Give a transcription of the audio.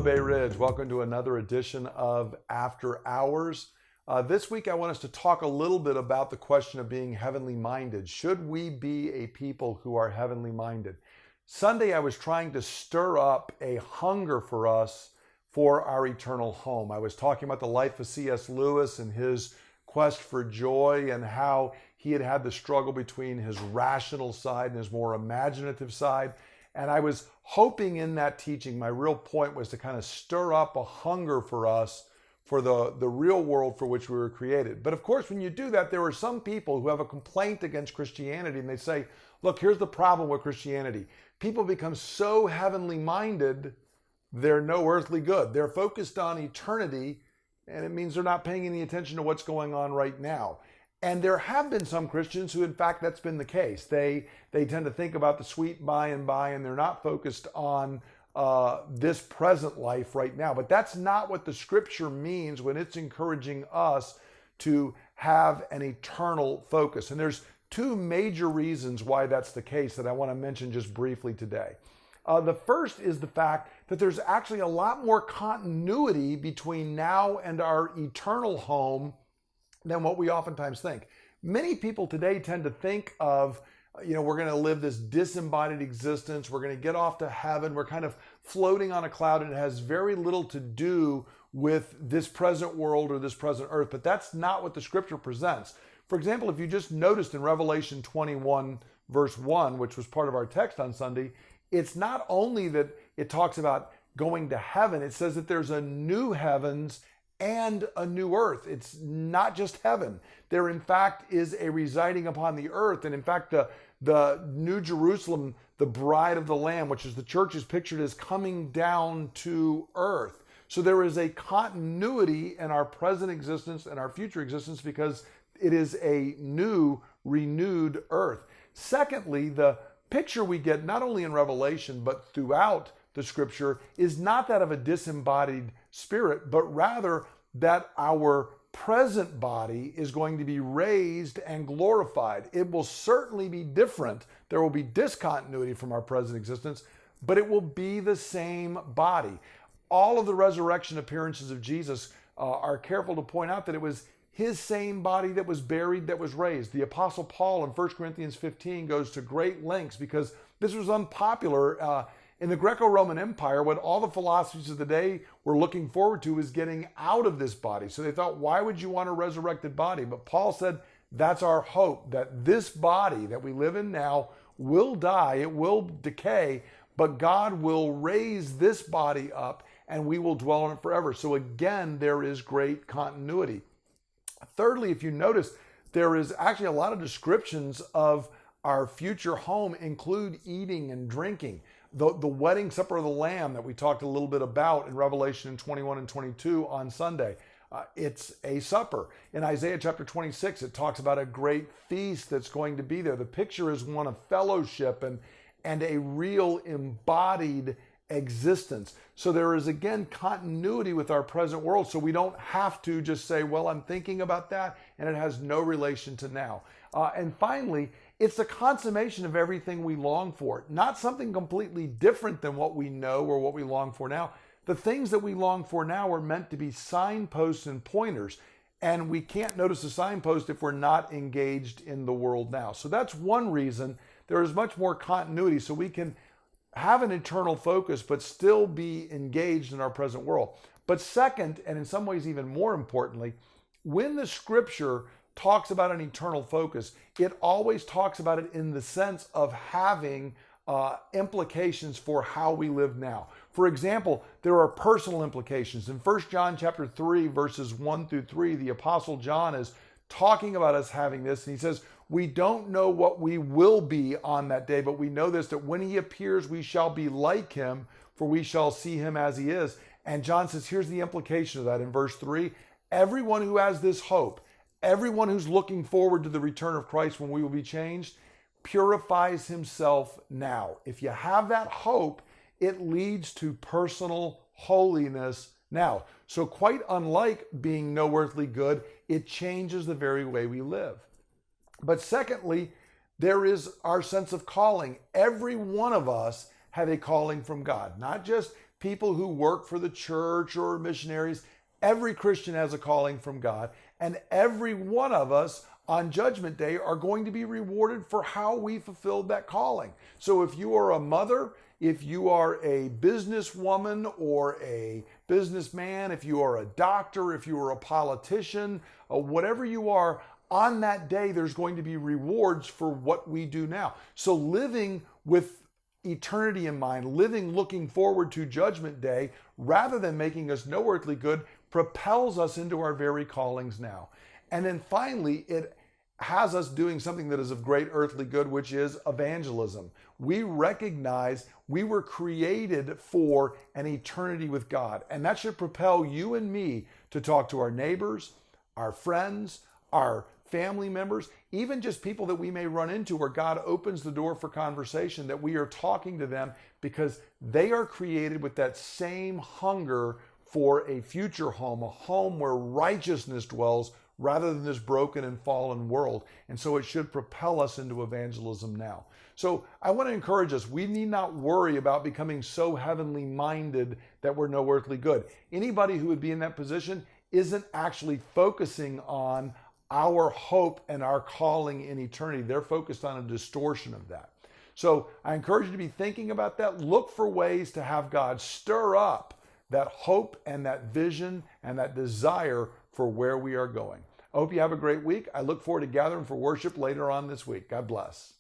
Bay Ridge. Welcome to another edition of After Hours. This week I want us to talk a little bit about the question of being heavenly minded. Should we be a people who are heavenly minded? Sunday I was trying to stir up a hunger for us for our eternal home. I was talking about the life of C.S. Lewis and his quest for joy and how he had had the struggle between his rational side and his more imaginative side. And I was hoping in that teaching, my real point was to kind of stir up a hunger for us for the real world for which we were created. But of course, when you do that, there are some people who have a complaint against Christianity and they say, look, here's the problem with Christianity. People become so heavenly minded, they're no earthly good. They're focused on eternity, and it means they're not paying any attention to what's going on right now. And there have been some Christians who, in fact, that's been the case. They tend to think about the sweet by and by, and they're not focused on this present life right now. But that's not what the Scripture means when it's encouraging us to have an eternal focus. And there's two major reasons why that's the case that I want to mention just briefly today. The first is the fact that there's actually a lot more continuity between now and our eternal home than what we oftentimes think. Many people today tend to think of, we're going to live this disembodied existence. We're going to get off to heaven. We're kind of floating on a cloud, and it has very little to do with this present world or this present earth. But that's not what the Scripture presents. For example, if you just noticed in Revelation 21, verse 1, which was part of our text on Sunday, it's not only that it talks about going to heaven, it says that there's a new heavens and a new earth. It's not just heaven. There, in fact, is a residing upon the earth. And in fact, the New Jerusalem, the bride of the Lamb, which is the church, is pictured as coming down to earth. So there is a continuity in our present existence and our future existence because it is a new, renewed earth. Secondly, the picture we get not only in Revelation, but throughout the Scripture is not that of a disembodied spirit, but rather that our present body is going to be raised and glorified. It will certainly be different. There will be discontinuity from our present existence, but it will be the same body. All of the resurrection appearances of Jesus are careful to point out that it was his same body that was buried, that was raised. The Apostle Paul in 1 Corinthians 15 goes to great lengths because this was unpopular in the Greco-Roman Empire. What all the philosophies of the day were looking forward to is getting out of this body. So they thought, why would you want a resurrected body? But Paul said, that's our hope, that this body that we live in now will die, it will decay, but God will raise this body up and we will dwell in it forever. So again, there is great continuity. Thirdly, if you notice, there is actually a lot of descriptions of our future home include eating and drinking. The wedding supper of the Lamb that we talked a little bit about in Revelation 21 and 22 on Sunday, it's a supper. In Isaiah chapter 26, it talks about a great feast that's going to be there. The picture is one of fellowship and a real embodied existence. So there is, again, continuity with our present world. So we don't have to just say, well, I'm thinking about that, and it has no relation to now. And finally, it's the consummation of everything we long for, not something completely different than what we know or what we long for now. The things that we long for now are meant to be signposts and pointers, and we can't notice a signpost if we're not engaged in the world now. So that's one reason there is much more continuity, so we can have an eternal focus but still be engaged in our present world. But second, and in some ways even more importantly, when the Scripture talks about an eternal focus, it always talks about it in the sense of having implications for how we live now. For example, there are personal implications. In 1 John chapter 3, verses 1 through 3, the Apostle John is talking about us having this, and he says, we don't know what we will be on that day, but we know this, that when he appears, we shall be like him, for we shall see him as he is. And John says, here's the implication of that in verse 3. Everyone who has this hope, everyone who's looking forward to the return of Christ when we will be changed, purifies himself now. If you have that hope, it leads to personal holiness now. So quite unlike being no earthly good, it changes the very way we live. But secondly, there is our sense of calling. Every one of us have a calling from God, not just people who work for the church or missionaries. Every Christian has a calling from God, and every one of us on Judgment Day are going to be rewarded for how we fulfilled that calling. So if you are a mother, if you are a businesswoman or a businessman, if you are a doctor, if you are a politician, whatever you are, on that day there's going to be rewards for what we do now. So living with eternity in mind, living looking forward to Judgment Day, rather than making us no earthly good, propels us into our very callings now. And then finally, it has us doing something that is of great earthly good, which is evangelism. We recognize we were created for an eternity with God. And that should propel you and me to talk to our neighbors, our friends, our family members, even just people that we may run into where God opens the door for conversation, that we are talking to them because they are created with that same hunger for a future home, a home where righteousness dwells rather than this broken and fallen world. And so it should propel us into evangelism now. So I want to encourage us, we need not worry about becoming so heavenly minded that we're no earthly good. Anybody who would be in that position isn't actually focusing on our hope and our calling in eternity. They're focused on a distortion of that. So I encourage you to be thinking about that. Look for ways to have God stir up that hope and that vision and that desire for where we are going. I hope you have a great week. I look forward to gathering for worship later on this week. God bless.